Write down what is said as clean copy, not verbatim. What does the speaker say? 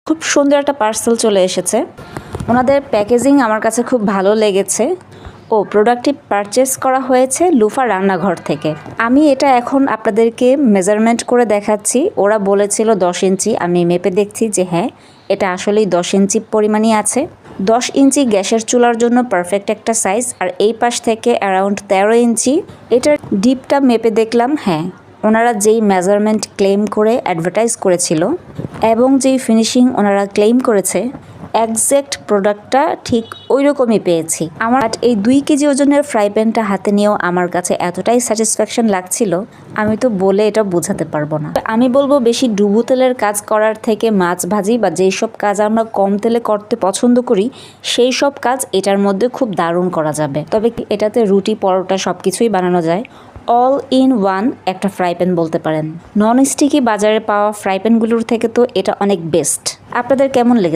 খুব সুন্দর একটা পার্সেল চলে এসেছে। ওনাদের প্যাকেজিং আমার কাছে খুব ভালো লেগেছে। ও প্রোডাক্টটি পারচেস করা হয়েছে লুফা রান্নাঘর থেকে। আমি এটা এখন আপনাদেরকে মেজারমেন্ট করে দেখাচ্ছি। ওরা বলেছিল 10 ইঞ্চি, আমি মেপে দেখছি যে হ্যাঁ, এটা আসলেই 10 ইঞ্চি পরিমাণই আছে। 10 ইঞ্চি গ্যাসের চুলার জন্য পারফেক্ট একটা সাইজ। আর এই পাশ থেকে অ্যারাউন্ড 13 ইঞ্চি। এটার ডিপটা মেপে দেখলাম, হ্যাঁ, ওনারা যেই মেজারমেন্ট ক্লেম করে অ্যাডভার্টাইজ করেছিল এবং যেই ফিনিশিং ওনারা ক্লেম করেছে, একজ্যাক্ট প্রোডাক্টটা ঠিক ওই রকমই পেয়েছি। আমার এই 2 কেজি ওজনের ফ্রাই প্যানটা হাতে নিয়েও আমার কাছে এতটাই স্যাটিসফ্যাকশন লাগছিল, আমি তো বলে এটা বোঝাতে পারবো না। আমি বলবো বেশি ডুবো তেলের কাজ করার থেকে মাছ ভাজি বা যেই সব কাজ আমরা কম তেলে করতে পছন্দ করি, সেই সব কাজ এটার মধ্যে খুব দারুণ করা যাবে। তবে এটাতে রুটি, পরোটা সব কিছুই বানানো যায়। অল ইন ওয়ান একটা ফ্রাই প্যান বলতে পারেন। নন স্টিকি বাজারে পাওয়া ফ্রাই প্যানগুলোর থেকে তো এটা অনেক বেস্ট। আপনাদের কেমন লেগেছে?